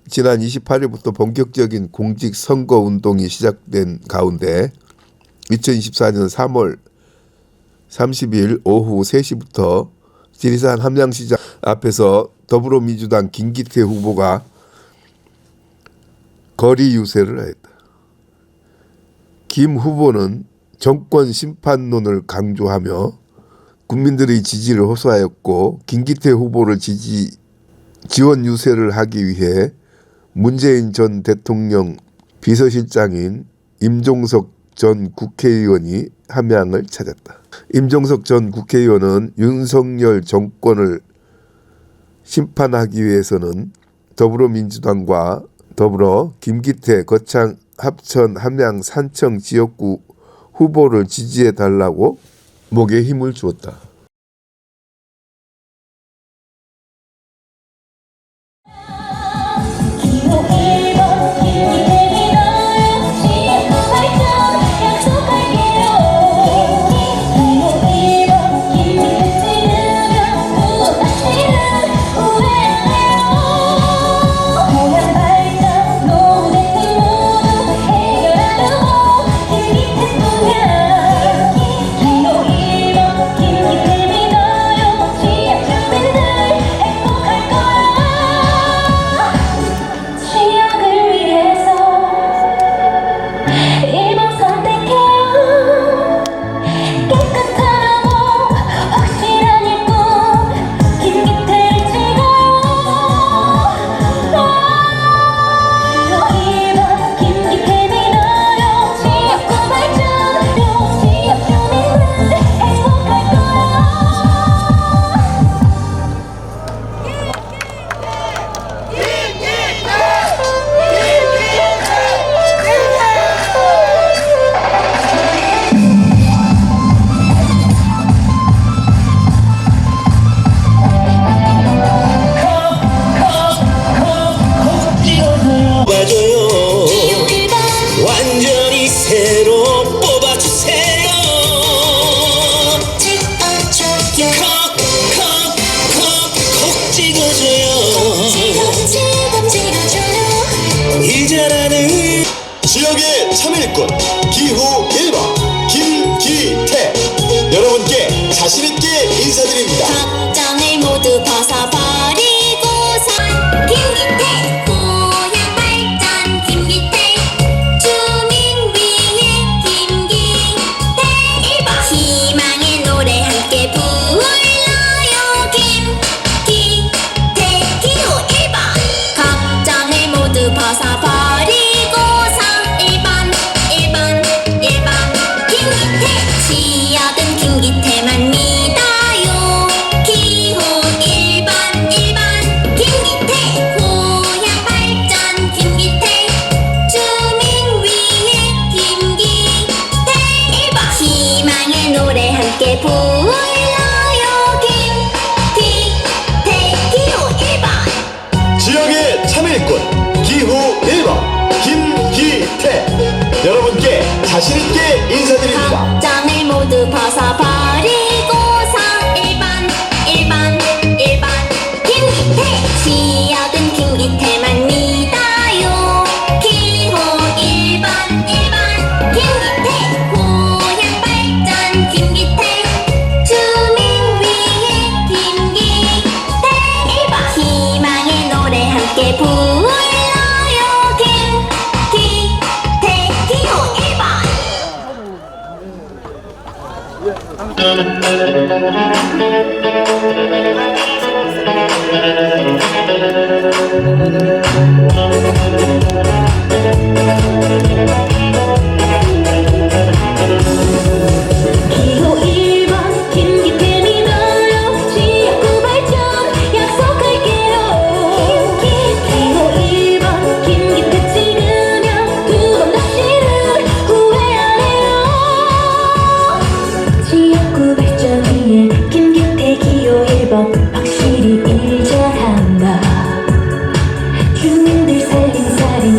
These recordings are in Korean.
지난 28일부터 본격적인 공직선거운동이 시작된 가운데 2024년 3월 30일 오후 3시부터 지리산 함양시장 앞에서 더불어민주당 김기태 후보가 거리 유세를 했다. 김 후보는 정권 심판론을 강조하며 국민들의 지지를 호소하였고, 김기태 후보를 지원 유세를 하기 위해 문재인 전 대통령 비서실장인 임종석 전 국회의원이 함양을 찾았다. 임종석 전 국회의원은 윤석열 정권을 심판하기 위해서는 더불어민주당과 더불어 김기태, 거창, 합천, 함양, 산청 지역구 후보를 지지해달라고 목에 힘을 주었다. 완전히 새로 뽑아주세요. 콕콕콕콕 찍어줘요. 이제라는 지역의 참일꾼 기호 1번 김기태, 여러분께 자신있게 인사드립니다. 걱정을 모두 벗어버리고서 김기태 고향 발전, 김기태 주민 위해 김기태 1번 희망의 노래 함께 불러요. 김기태 기호 1번 걱정을 모두 벗어버리고서 1번 김기태 지역은 김기태만 믿어요. 기호 1번 김기태 고향 발전, 김기태 주민 위해 김기태 1번 희망의 노래 함께 불러요. 김기태 기호 1번 지역의 참일꾼 기호 1번 김기태, 여러분께 자신있게 인사드립니다. 걱정을 모두 벗어버리고서 1번 김기태 지역은 김기태만 믿어요. 기호 1번 김기태 고향 발전, 김기태 주민 위해 김기태 1번 희망의 노래 함께 불러요. 김기태 기호 1번 기호 1번 김기태 믿어요. 지역구 발전 약속할게요. 기호 1번 김기태 찍으면 두 번 다시는 후회 안 해요. 지역구 발전 위해 김기태 기호 1번 확실히 일절한다. 주민들 살림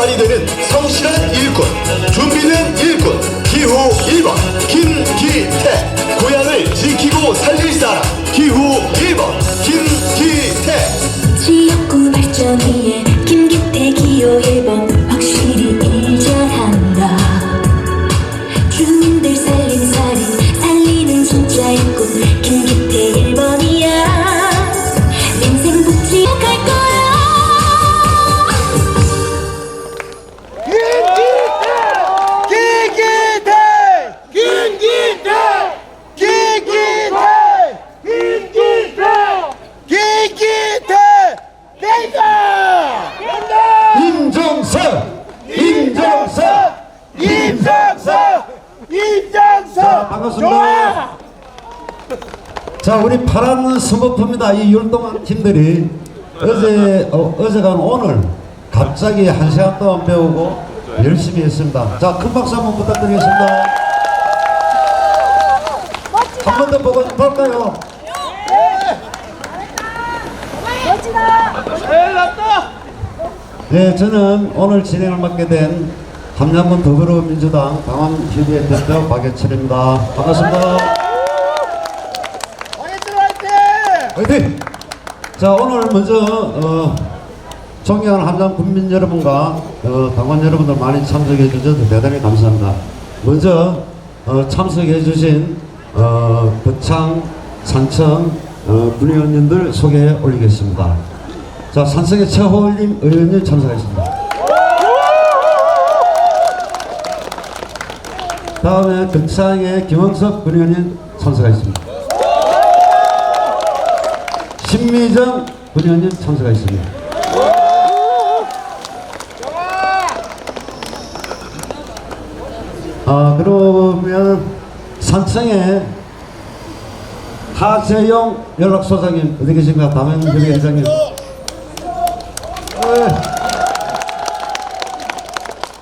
말이 되는 성실한 일꾼, 준비된 일꾼, 기호 1번 김기태. 고향을 지키고 살릴 사람, 기호 1번 김기태. 지역구 발전 위에 김기태 기호 1번 확실히 일 잘한다. 주민들 살린 살인 살리는 진짜 일꾼 김기태 1번이야. 인생 복지 갈 거야. 자, 반갑습니다. 자, 우리 파란 스머프입니다. 이 율동한 팀들이 어제가 오늘 갑자기 1시간 동안 배우고 열심히 했습니다. 자, 큰 박수 한번 부탁드리겠습니다. 한 번 더 보고 볼까요? 네, 저는 오늘 진행을 맡게 된 함양군 더불어민주당 당원협의회 대표 박예철입니다. 반갑습니다. 화이팅! 자, 오늘 먼저 존경하는 함양 군민 여러분과 당원 여러분들 많이 참석해 주셔서 대단히 감사합니다. 먼저 참석해 주신 거창, 산청 군의원님들 소개해 올리겠습니다. 자, 산청의 최호림 의원님 참석하셨습니다. 다음에 금창의 김원석 군의원님 참석하셨습니다. 신미정 군의원님 참석하셨습니다. 그러면 산청의 하재용 연락소장님 어디 계신가? 담양협의회장님.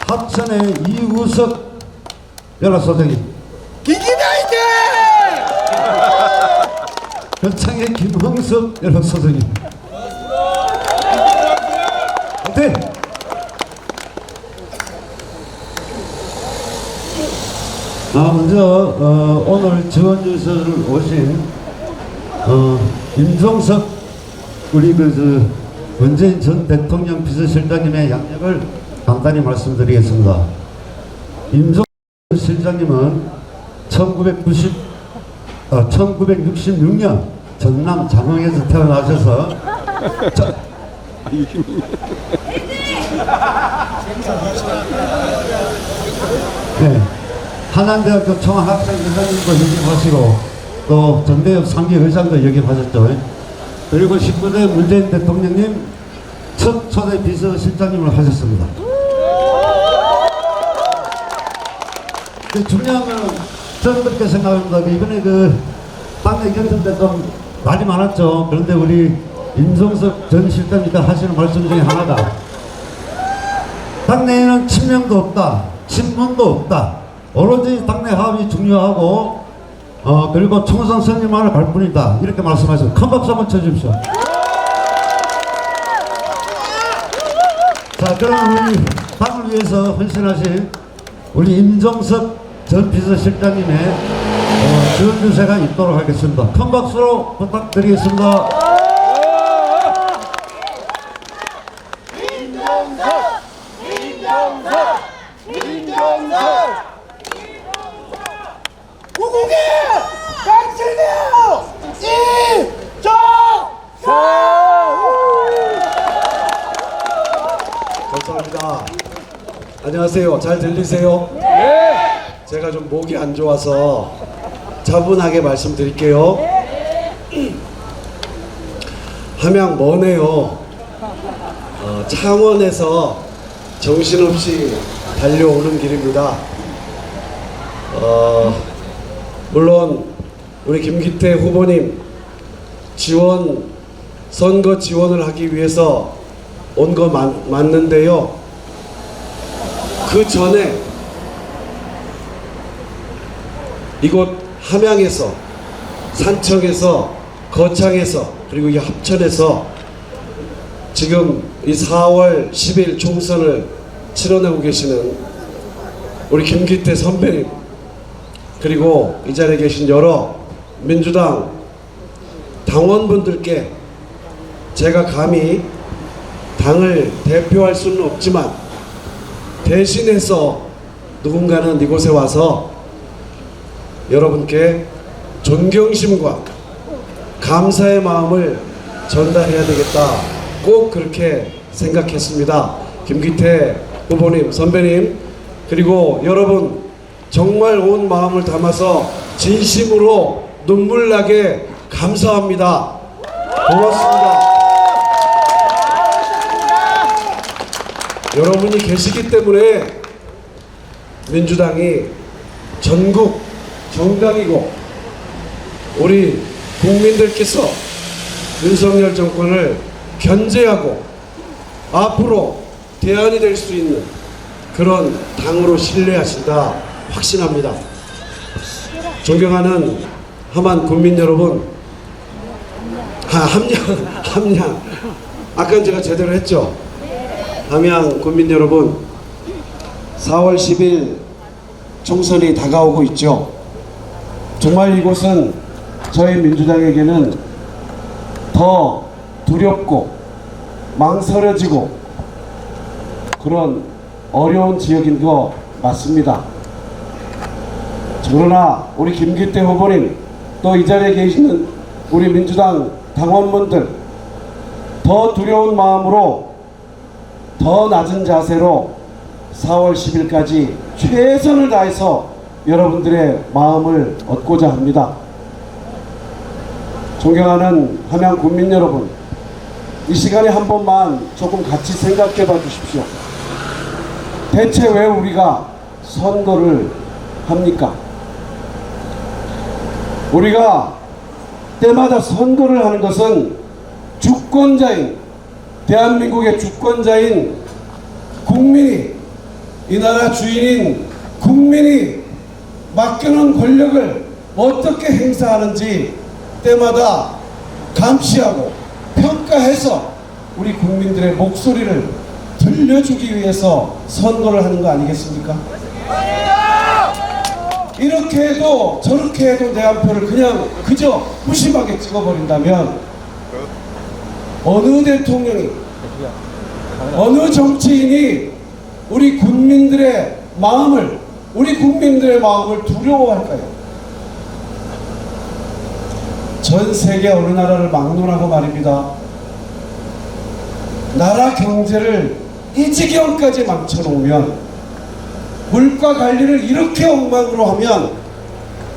합천의 이우석 연락소장님. 기기나이트! 거창의 김홍석 연락소장님. 네. 먼저 오늘 지원 유서를 오신 임종석 우리 문재인 전 대통령 비서실장님의 양력을 간단히 말씀드리겠습니다. 임종석 실장님은 1966년 전남 장흥에서 태어나셔서 네, 한양대학교 총학생회장님도 역임하시고 또 전대협 3기 의장도 역임하셨죠. 그리고 19대 문재인 대통령님 첫 초대 비서실장님을 하셨습니다. 중요한 건 저는 그렇게 생각합니다. 이번에 당내 경선 때 좀 말이 많았죠. 그런데 우리 임종석 전 실장님이 하시는 말씀 중에 하나가 당내에는 친명도 없다, 친문도 없다. 오로지 당내 화합이 중요하고 그리고 총선 승리만을 갈 뿐이다. 이렇게 말씀하셔서 큰 박수 한번 쳐주십시오. 자, 그럼 우리 당을 위해서 헌신하신 우리 임종석 전 비서실장님의 지원 유세가 있도록 하겠습니다. 큰 박수로 부탁드리겠습니다. 무궁의 강실대요 이정석! 감사합니다. 안녕하세요. 잘 들리세요? 네. 제가 좀 목이 안 좋아서 차분하게 말씀드릴게요. 함양 머네요. 창원에서 정신없이 달려오는 길입니다. 물론 우리 김기태 후보님 선거 지원을 하기 위해서 온 거 맞는데요. 그 전에 이곳 함양에서, 산청에서, 거창에서, 그리고 이 합천에서 지금 이 4월 10일 총선을 치러내고 계시는 우리 김기태 선배님, 그리고 이 자리에 계신 여러 민주당 당원분들께 제가 감히 당을 대표할 수는 없지만 대신해서 누군가는 이곳에 와서 여러분께 존경심과 감사의 마음을 전달해야 되겠다, 꼭 그렇게 생각했습니다. 김기태 후보님, 선배님, 그리고 여러분, 정말 온 마음을 담아서 진심으로 눈물나게 감사합니다. 고맙습니다. 여러분이 계시기 때문에 민주당이 전국 정당이고 우리 국민들께서 윤석열 정권을 견제하고 앞으로 대안이 될 수 있는 그런 당으로 신뢰하신다 확신합니다. 존경하는 함안 국민 여러분, 함양 아까 제가 제대로 했죠? 함양 국민 여러분, 4월 10일 총선이 다가오고 있죠. 정말 이곳은 저희 민주당에게는 더 두렵고 망설여지고 그런 어려운 지역인 거 맞습니다. 그러나 우리 김기태 후보님, 또 이 자리에 계시는 우리 민주당 당원분들, 더 두려운 마음으로, 더 낮은 자세로 4월 10일까지 최선을 다해서 여러분들의 마음을 얻고자 합니다. 존경하는 함양 국민 여러분, 이 시간에 한 번만 조금 같이 생각해 봐 주십시오. 대체 왜 우리가 선거를 합니까? 우리가 때마다 선거를 하는 것은 주권자인, 대한민국의 주권자인 국민이, 이 나라 주인인 국민이 맡겨놓은 권력을 어떻게 행사하는지 때마다 감시하고 평가해서 우리 국민들의 목소리를 들려주기 위해서 선거를 하는 거 아니겠습니까? 이렇게 해도 저렇게 해도 내 한 표를 그냥 그저 무심하게 찍어버린다면 어느 대통령이, 어느 정치인이 우리 국민들의 마음을 두려워할까요? 전 세계 어느 나라를 막론하고 말입니다. 나라 경제를 이 지경까지 망쳐놓으면, 물가 관리를 이렇게 엉망으로 하면,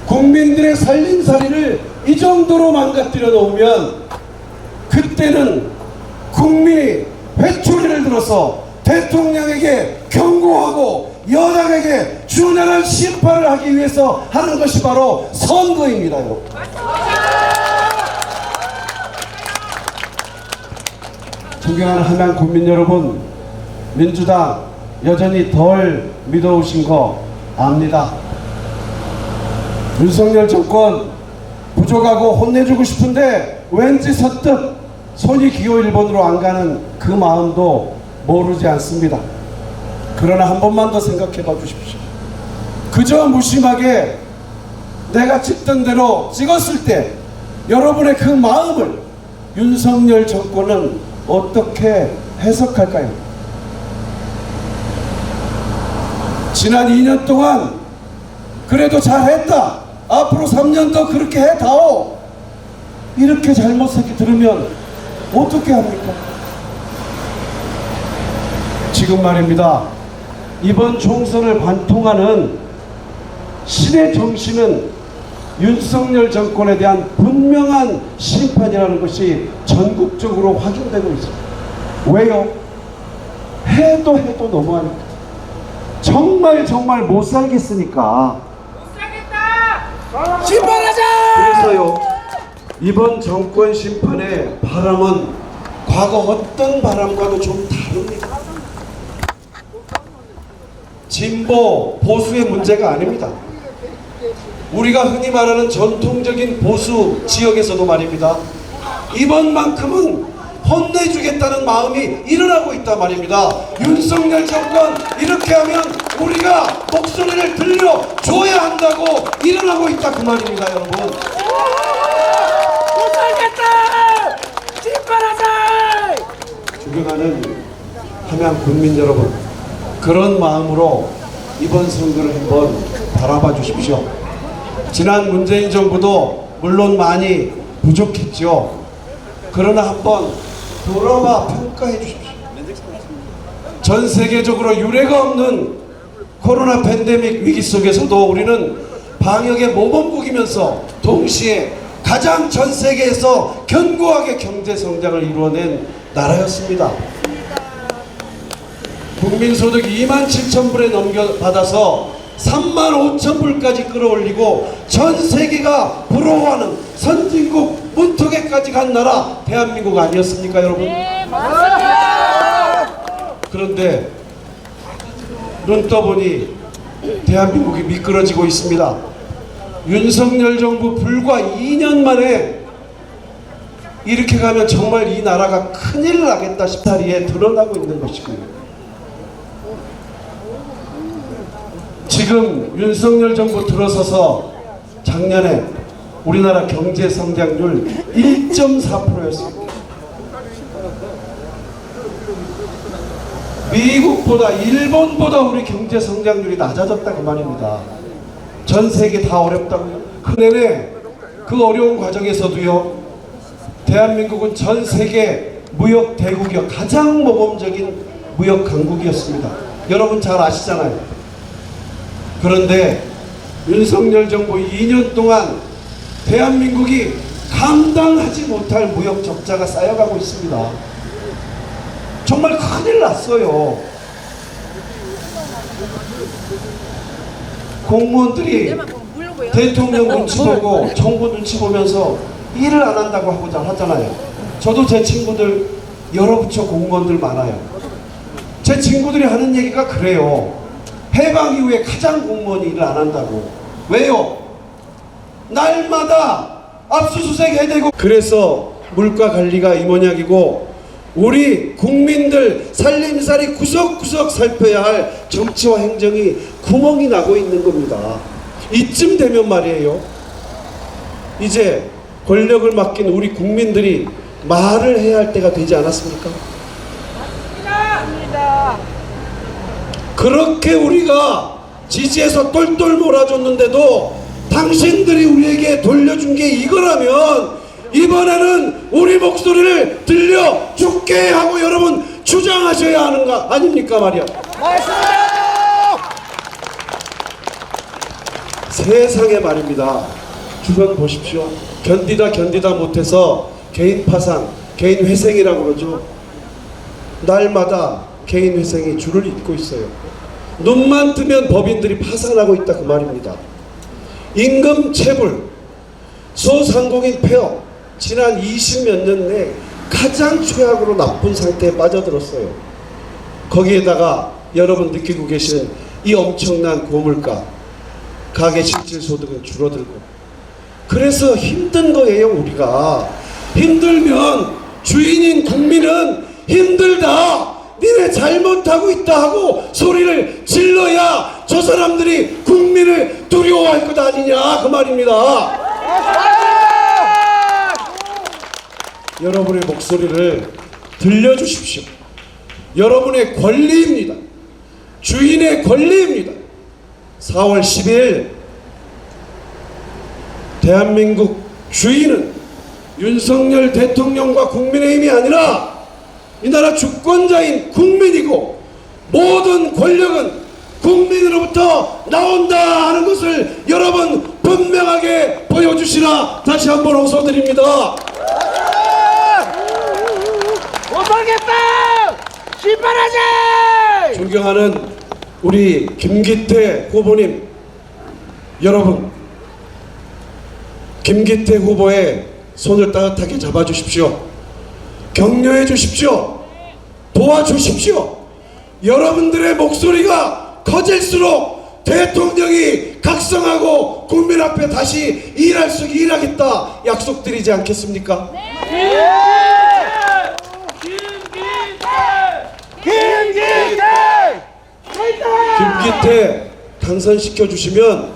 국민들의 살림살이를 이 정도로 망가뜨려 놓으면, 그때는 국민이 회초리를 들어서 대통령에게 경고하고 여당에게 준하는 심판을 하기 위해서 하는 것이 바로 선거입니다. 존경하는 함양 국민 여러분, 민주당 여전히 덜 믿어오신 거 압니다. 윤석열 정권 부족하고 혼내주고 싶은데 왠지 선뜻 손이 기호 1번으로 안 가는 그 마음도 모르지 않습니다. 그러나 한 번만 더 생각해 봐 주십시오. 그저 무심하게 내가 찍던 대로 찍었을 때 여러분의 그 마음을 윤석열 정권은 어떻게 해석할까요? 지난 2년 동안 그래도 잘했다, 앞으로 3년 더 그렇게 해다오, 이렇게 잘못 새끼 들으면 어떻게 합니까? 지금 말입니다, 이번 총선을 관통하는 신의 정신은 윤석열 정권에 대한 분명한 심판이라는 것이 전국적으로 확인되고 있습니다. 왜요? 해도 너무하니까. 정말 못 살겠으니까. 심판하자! 그래서요, 이번 정권 심판의 바람은 과거 어떤 바람과도 좀 다릅니다. 진보, 보수의 문제가 아닙니다. 우리가 흔히 말하는 전통적인 보수 지역에서도 말입니다, 이번만큼은 혼내주겠다는 마음이 일어나고 있단 말입니다. 윤석열 정권 이렇게 하면 우리가 목소리를 들려줘야 한다고 일어나고 있다 그 말입니다, 여러분. 못살겠다! 뒷바라지! 존경하는 함양 국민 여러분, 그런 마음으로 이번 선거를 한번 바라봐 주십시오. 지난 문재인 정부도 물론 많이 부족했죠. 그러나 한번 돌아봐 평가해 주십시오. 전 세계적으로 유례가 없는 코로나 팬데믹 위기 속에서도 우리는 방역의 모범국이면서 동시에 가장 전 세계에서 견고하게 경제 성장을 이루어낸 나라였습니다. 국민소득 27,000불에 넘겨받아서 35,000불까지 끌어올리고 전 세계가 부러워하는 선진국 문턱에까지 간 나라 대한민국 아니었습니까, 여러분? 네, 맞습니다. 그런데 눈 떠보니 대한민국이 미끄러지고 있습니다. 윤석열 정부 불과 2년 만에 이렇게 가면 정말 이 나라가 큰일 나겠다 싶다리에 드러나고 있는 것이고요. 지금 윤석열 정부 들어서서 작년에 우리나라 경제 성장률 1.4%였습니다. 미국보다 일본보다 우리 경제 성장률이 낮아졌다 그 말입니다. 전 세계 다 어렵다고요. 그내내 그 어려운 과정에서도요, 대한민국은 전 세계 무역 대국이요 가장 모범적인 무역 강국이었습니다. 여러분 잘 아시잖아요. 그런데 윤석열 정부 2년 동안 대한민국이 감당하지 못할 무역 적자가 쌓여가고 있습니다. 정말 큰일 났어요. 공무원들이 대통령 눈치 보고 정부 눈치 보면서 일을 안 한다고 하잖아요. 저도 제 친구들 여러 부처 공무원들 많아요. 제 친구들이 하는 얘기가 그래요. 해방 이후에 가장 공무원이 일을 안 한다고. 왜요? 날마다 압수수색 해대고. 그래서 물가 관리가 이 모양이고 우리 국민들 살림살이 구석구석 살펴야 할 정치와 행정이 구멍이 나고 있는 겁니다. 이쯤 되면 말이에요, 이제 권력을 맡긴 우리 국민들이 말을 해야 할 때가 되지 않았습니까? 그렇게 우리가 지지해서 똘똘 몰아줬는데도 당신들이 우리에게 돌려준 게 이거라면 이번에는 우리 목소리를 들려 죽게 하고 여러분 주장하셔야 하는 거 아닙니까 말이야. 세상에 말입니다. 주변 보십시오. 견디다 못해서 개인 파산, 개인 회생이라고 그러죠. 날마다 개인 회생이 줄을 잇고 있어요. 눈만 뜨면 법인들이 파산하고 있다 그 말입니다. 임금 체불, 소상공인 폐업, 지난 20몇 년 내 가장 최악으로 나쁜 상태에 빠져들었어요. 거기에다가 여러분 느끼고 계시는 이 엄청난 고물가, 가계 실질 소득은 줄어들고, 그래서 힘든 거예요. 우리가 힘들면 주인인 국민은 힘들다, 니네 잘못하고 있다 하고 소리를 질러야 저 사람들이 국민을 두려워할 것 아니냐 그 말입니다. 여러분의 목소리를 들려주십시오. 여러분의 권리입니다. 주인의 권리입니다. 4월 10일 대한민국 주인은 윤석열 대통령과 국민의힘이 아니라 이 나라 주권자인 국민이고, 모든 권력은 국민으로부터 나온다 하는 것을 여러분 분명하게 보여주시라 다시 한번 호소드립니다. 못살겠다! 뒷바라지! 존경하는 우리 김기태 후보님, 여러분 김기태 후보의 손을 따뜻하게 잡아주십시오. 격려해 주십시오. 도와주십시오. 여러분들의 목소리가 커질수록 대통령이 각성하고 국민 앞에 다시 일하겠다 약속드리지 않겠습니까? 김기태 당선시켜 주시면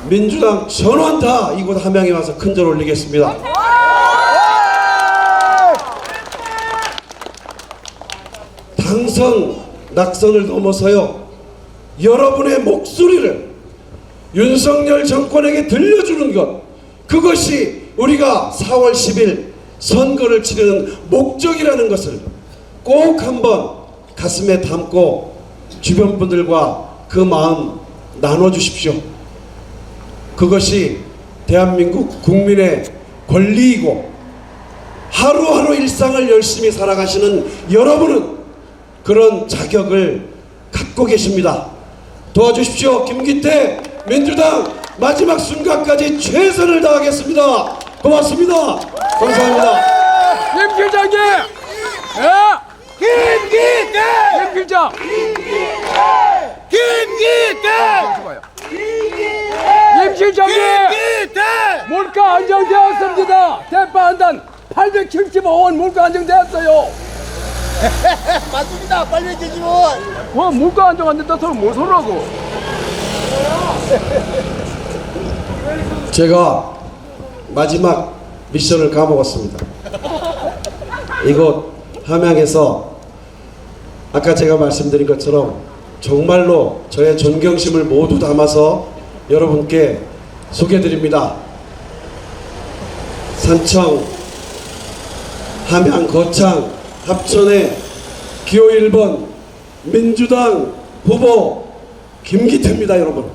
민주당 전원 다 이곳 함양에 와서 큰절 올리겠습니다. 당선 낙선을 넘어서요, 여러분의 목소리를 윤석열 정권에게 들려주는 것, 그것이 우리가 4월 10일 선거를 치르는 목적이라는 것을 꼭 한번 가슴에 담고 주변 분들과 그 마음 나눠주십시오. 그것이 대한민국 국민의 권리이고, 하루하루 일상을 열심히 살아가시는 여러분은 그런 자격을 갖고 계십니다. 도와주십시오. 김기태 민주당 마지막 순간까지 최선을 다하겠습니다. 고맙습니다. 감사합니다. 김 필장님! 예! 김 필장! 김 실장님! 물가 안정되었습니다. 대파 한 단 875원 물가 안정되었어요. 맞습니다. 빨리 해주시면. 와, 물가 안정 안 된다 소리 뭘 소리라고? 제가 마지막 미션을 까먹었습니다. 이곳 함양에서 아까 제가 말씀드린 것처럼 정말로 저의 존경심을 모두 담아서 여러분께 소개드립니다. 산청, 함양, 거창, 합천의 기호 1번 민주당 후보 김기태입니다, 여러분.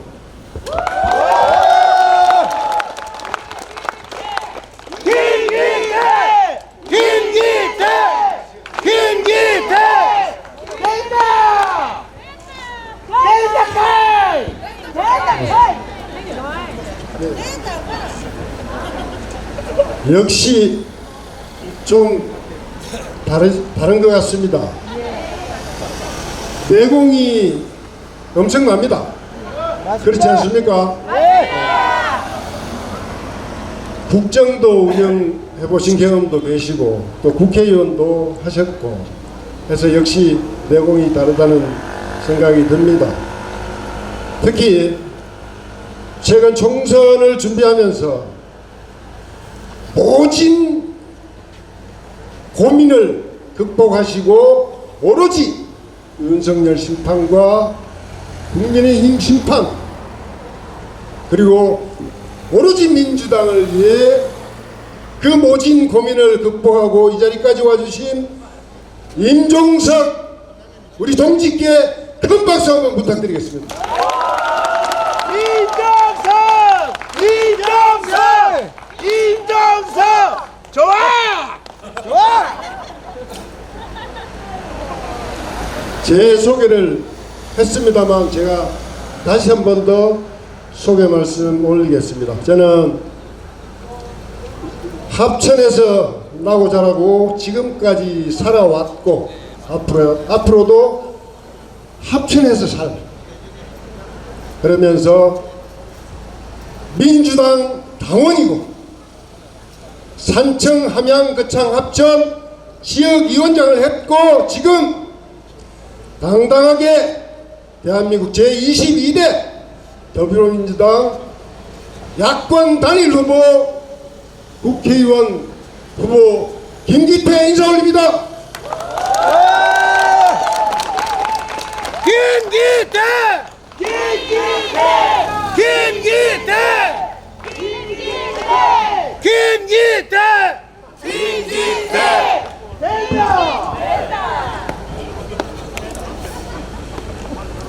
역시 좀 다른 것 같습니다. 내공이 엄청납니다. 그렇지 않습니까? 국정도 운영해 보신 경험도 계시고 또 국회의원도 하셨고 해서 역시 내공이 다르다는 생각이 듭니다. 특히 최근 총선을 준비하면서 모진 고민을 극복하시고 오로지 윤석열 심판과 국민의힘 심판 그리고 오로지 민주당을 위해 그 모진 고민을 극복하고 이 자리까지 와주신 임종석 우리 동지께 큰 박수 한번 부탁드리겠습니다. 임종석! 좋아! 제 소개를 했습니다만 제가 다시 한 번 더 소개 말씀 올리겠습니다. 저는 합천에서 나고 자라고 지금까지 살아왔고 앞으로도 합천에서 살 그러면서 민주당 당원이고 산청, 함양, 거창, 합천 지역위원장을 했고 지금 당당하게 대한민국 제22대 더불어민주당 야권 단일 후보 국회의원 후보 김기태 인사 올립니다.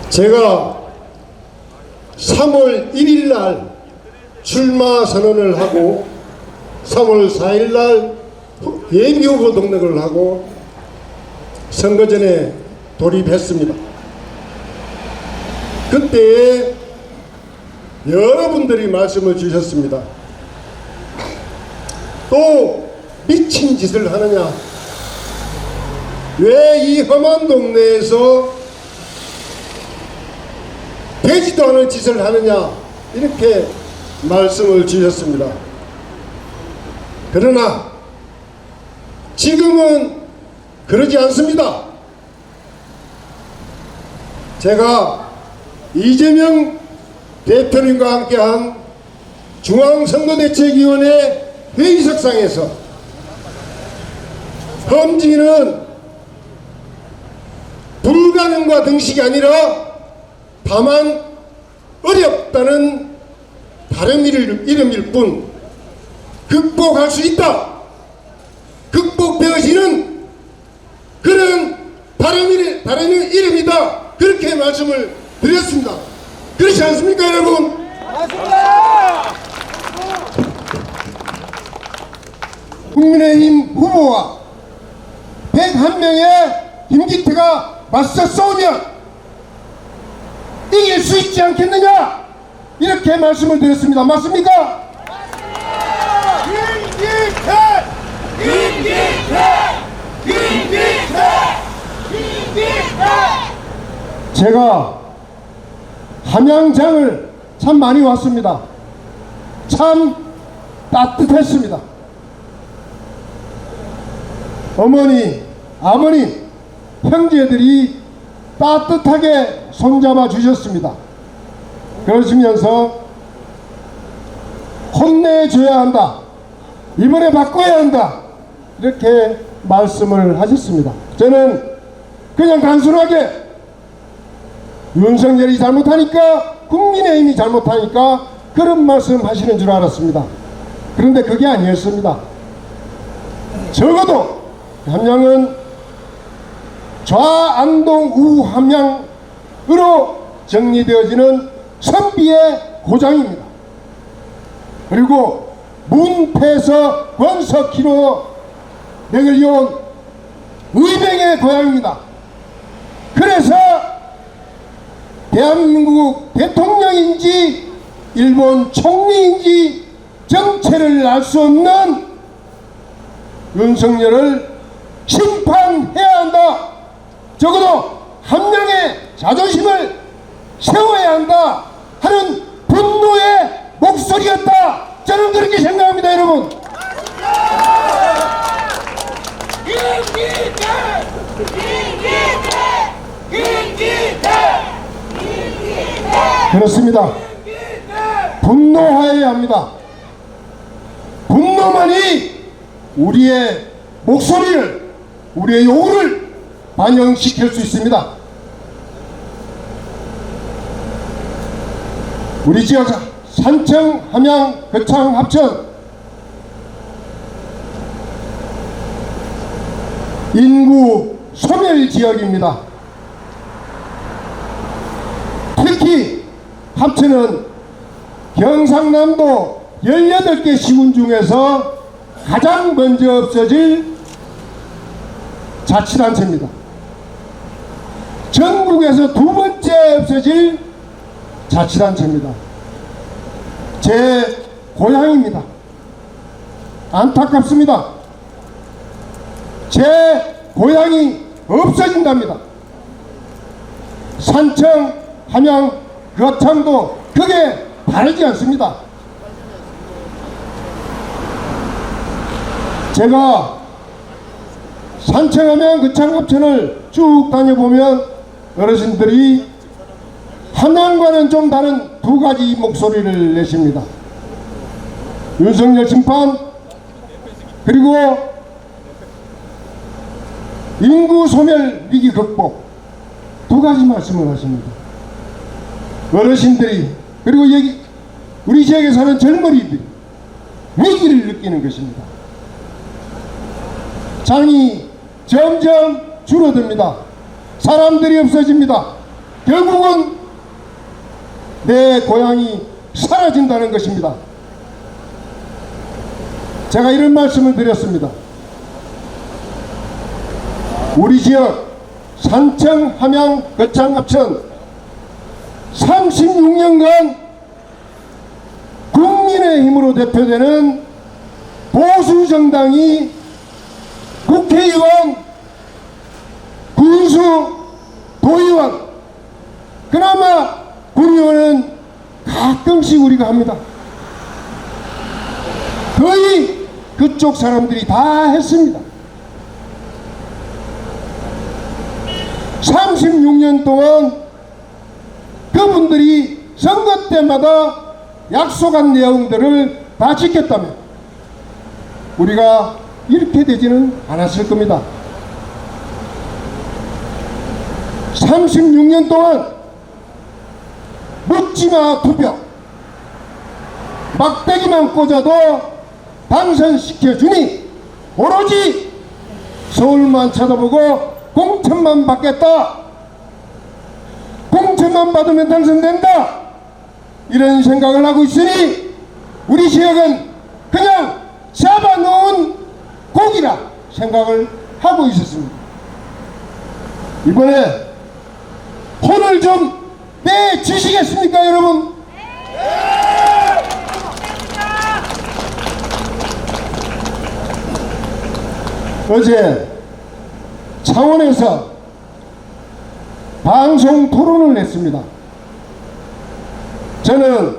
제가 3월 1일 날 출마 선언을 하고 3월 4일 날 예비 후보 등록을 하고 선거전에 돌입했습니다. 그때 여러분들이 말씀을 주셨습니다. 또 미친 짓을 하느냐? 왜 이 험한 동네에서 되지도 않을 짓을 하느냐? 이렇게 말씀을 주셨습니다. 그러나 지금은 그러지 않습니다. 제가 이재명 대표님과 함께한 중앙선거대책위원회 회의석상에서 험지는 불가능과 등식이 아니라 다만 어렵다는 다른 이름일 뿐 극복할 수 있다, 극복되어지는 그런 다른 이름이다, 그렇게 말씀을 드렸습니다. 그렇지 않습니까 여러분? 국민의힘 후보와 101명의 김기태가 맞서 싸우면 이길 수 있지 않겠느냐, 이렇게 말씀을 드렸습니다. 맞습니까? 제가 함양장을 참 많이 왔습니다. 참 따뜻했습니다. 어머니, 아버님, 형제들이 따뜻하게 손잡아 주셨습니다. 그러시면서 혼내줘야 한다, 이번에 바꿔야 한다, 이렇게 말씀을 하셨습니다. 저는 그냥 단순하게 윤석열이 잘못하니까, 국민의힘이 잘못하니까 그런 말씀 하시는 줄 알았습니다. 그런데 그게 아니었습니다. 적어도 함양은 좌안동 우함양으로 정리되어지는 선비의 고장입니다. 그리고 문패에서 권석희로 맥을 이어온 의병의 고향입니다. 그래서 대한민국 대통령인지 일본 총리인지 정체를 알 수 없는 윤석열을 심판해야 한다, 적어도 함양의 자존심을 세워야 한다 하는 분노의 목소리였다, 저는 그렇게 생각합니다. 여러분, 그렇습니다. 분노하여야 합니다. 분노만이 우리의 목소리를, 우리의 요구를 반영시킬 수 있습니다. 우리 지역 산청, 함양, 거창, 합천 인구 소멸 지역입니다. 특히 합천은 경상남도 18개 시군 중에서 가장 먼저 없어질 자치단체입니다. 전국에서 두 번째 없어질 자치단체입니다. 제 고향입니다. 안타깝습니다. 제 고향이 없어진답니다. 산청, 함양, 거창도 크게 다르지 않습니다. 제가 산청하면 거창 합천을 쭉 다녀보면 어르신들이 함양과는 좀 다른 두 가지 목소리를 내십니다. 윤석열 심판, 그리고 인구 소멸 위기 극복, 두 가지 말씀을 하십니다. 어르신들이, 그리고 여기 우리 지역에 사는 젊은이들이 위기를 느끼는 것입니다. 장이 점점 줄어듭니다. 사람들이 없어집니다. 결국은 내 고향이 사라진다는 것입니다. 제가 이런 말씀을 드렸습니다. 우리 지역 산청, 함양, 거창, 합천 36년간 국민의힘으로 대표되는 보수정당이 국회의원, 군수, 도의원, 그나마 군의원은 가끔씩 우리가 합니다. 거의 그쪽 사람들이 다 했습니다. 36년 동안 여러분들이 선거 때마다 약속한 내용들을 다 지켰다면 우리가 이렇게 되지는 않았을 겁니다. 36년 동안 묻지마 투표, 막대기만 꽂아도 당선시켜주니 오로지 서울만 쳐다보고 공천만 받겠다, 공천만 받으면 당선된다, 이런 생각을 하고 있으니 우리 지역은 그냥 잡아놓은 고기라 생각을 하고 있었습니다. 이번에 혼을 좀 내주시겠습니까, 여러분? 어제 창원에서 방송 토론을 냈습니다. 저는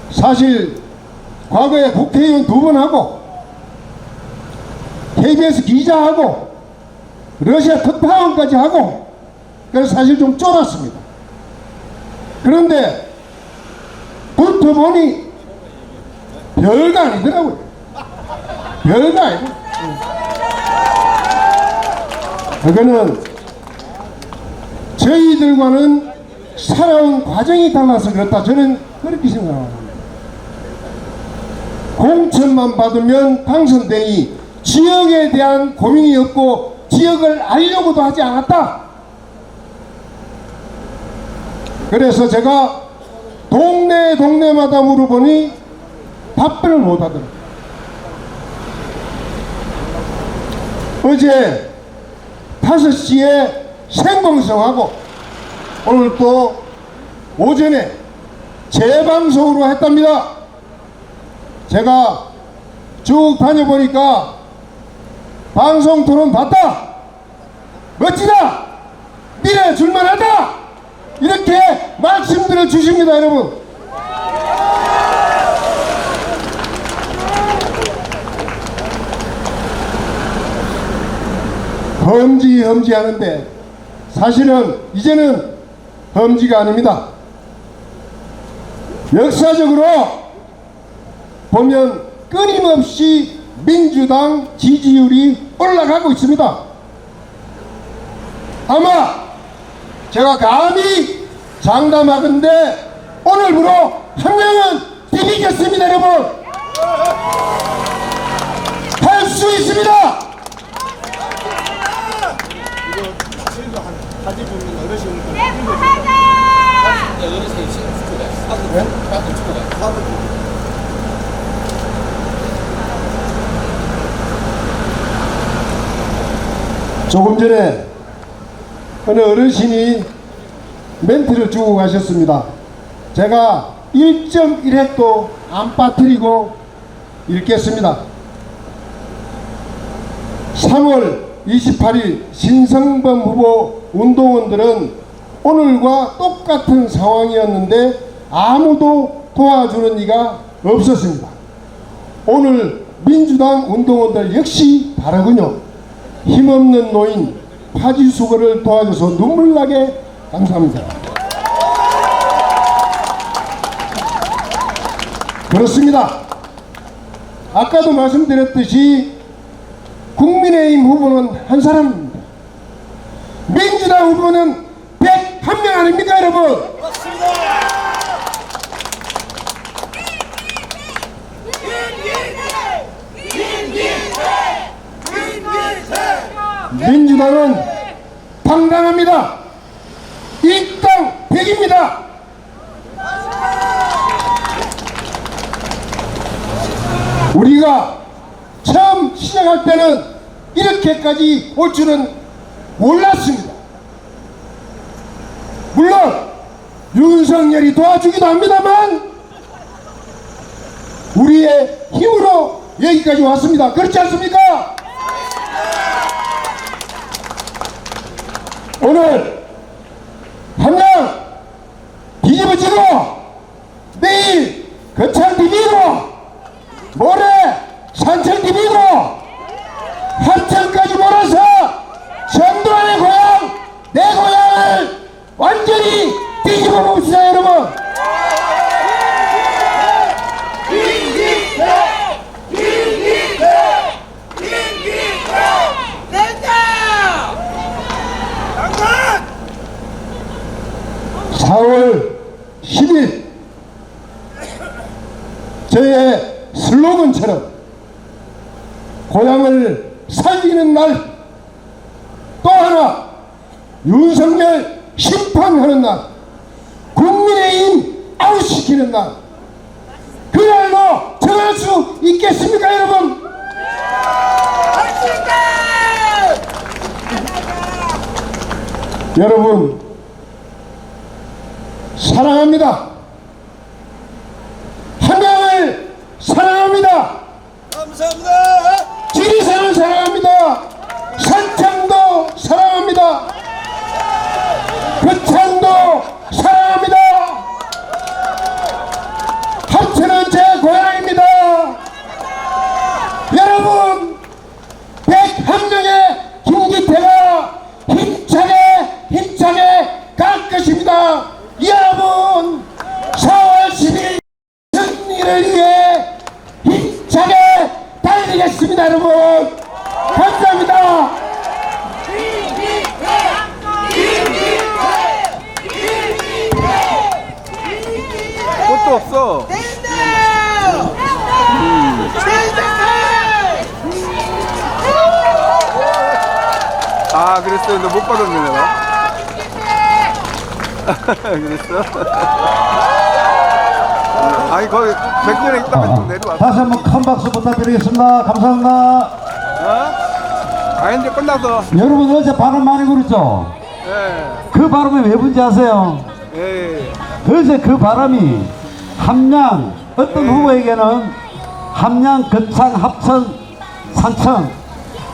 사실 과거에 국회의원 2번 하고 KBS 기자하고 러시아 특파원까지 하고 그래서 사실 좀 쫄았습니다. 그런데 붙어보니 별거 아니더라고요. 별거 아니고. 그거는 저희들과는 살아온 과정이 달라서 그렇다, 저는 그렇게 생각합니다. 공천만 받으면 당선되니 지역에 대한 고민이 없고 지역을 알려고도 하지 않았다. 그래서 제가 동네마다 물어보니 답변을 못 하더라고요. 어제 5시에 생방송하고 오늘 또 오전에 재방송으로 했답니다. 제가 쭉 다녀보니까 방송 토론 봤다, 멋지다, 미래 줄만하다, 이렇게 말씀들을 주십니다. 여러분, 험지 하는데 사실은 이제는 험지가 아닙니다. 역사적으로 보면 끊임없이 민주당 지지율이 올라가고 있습니다. 아마 제가 감히 장담하건대 오늘부로 한 명은 뒤비겠습니다. 여러분, 할 수 있습니다. 조금 전에 어느 어르신이 멘트를 주고 가셨습니다. 제가 1.1핵도 안 빠뜨리고 읽겠습니다. 3월 28일 신성범 후보 운동원들은 오늘과 똑같은 상황이었는데 아무도 도와주는 이가 없었습니다. 오늘 민주당 운동원들 역시 다르군요. 힘없는 노인 파지수거를 도와줘서 눈물나게 감사합니다. 그렇습니다. 아까도 말씀드렸듯이 국민의힘 후보는 한 사람입니다. 민주당 후보는 101명 아닙니까, 여러분? 민주당은 당당합니다. 일당 100입니다. 우리가 처음 시작할 때는 이렇게까지 올 줄은 몰랐습니다. 물론 윤석열이 도와주기도 합니다만 우리의 힘으로 여기까지 왔습니다. 그렇지 않습니까? 오늘 함양 뒤집어지고 내일 거창 TV로 모레 산청 TV로 합천까지 몰아서 전두환의 고향 내 고향을 완전히 뒤집어 봅시다 여러분. 됐다! 장관! 4월 10일 저의 슬로건처럼 고향을 살리는 날, 또 하나 윤석열 심판하는 날, 국민의힘 아웃시키는 날, 그날로 정할 수 있겠습니까 여러분? 여러분 사랑합니다. 함양을 사랑합니다. 감사합니다! 지리산을 사랑합니다. 산창도 사랑합니다. 거창도 사랑합니다. 합천은 제 고향입니다. 여러분 101명의 김기태가 힘차게 갈 것입니다. 여러분 4월 10일 승리를 위해 힘차게 달리겠습니다. 여러분 감사합니다. 꽃도 없어. 아, 그랬어. 근데 못 받았네, 내가. 그랬어? 아니, 거기 100년에 있다가 좀 내려와. 다시 한번 큰 박수 부탁드리겠습니다. 감사합니다. 어? 아, 이제 끝나서. 여러분 어제 바람 많이 불었죠? 예. 그 바람이 왜 분지 아세요? 예. 어제 그 바람이 함양 어떤 후보에게는 함양, 거창, 합천, 산청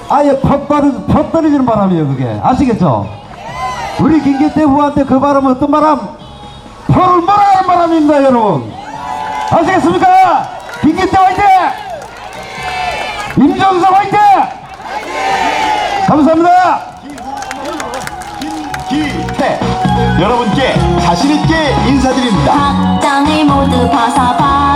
아예 퍽 떨어지는 바람이에요. 그게 아시겠죠? 우리 김기태 후보한테 그 바람은 어떤 바람? 펄을 몰아가는 바람입니다. 여러분 아시겠습니까? 김기태 화이팅! 임종석 화이팅! 감사합니다. 김기태 여러분께 자신있게 인사드립니다. 박장을 모두 벗어봐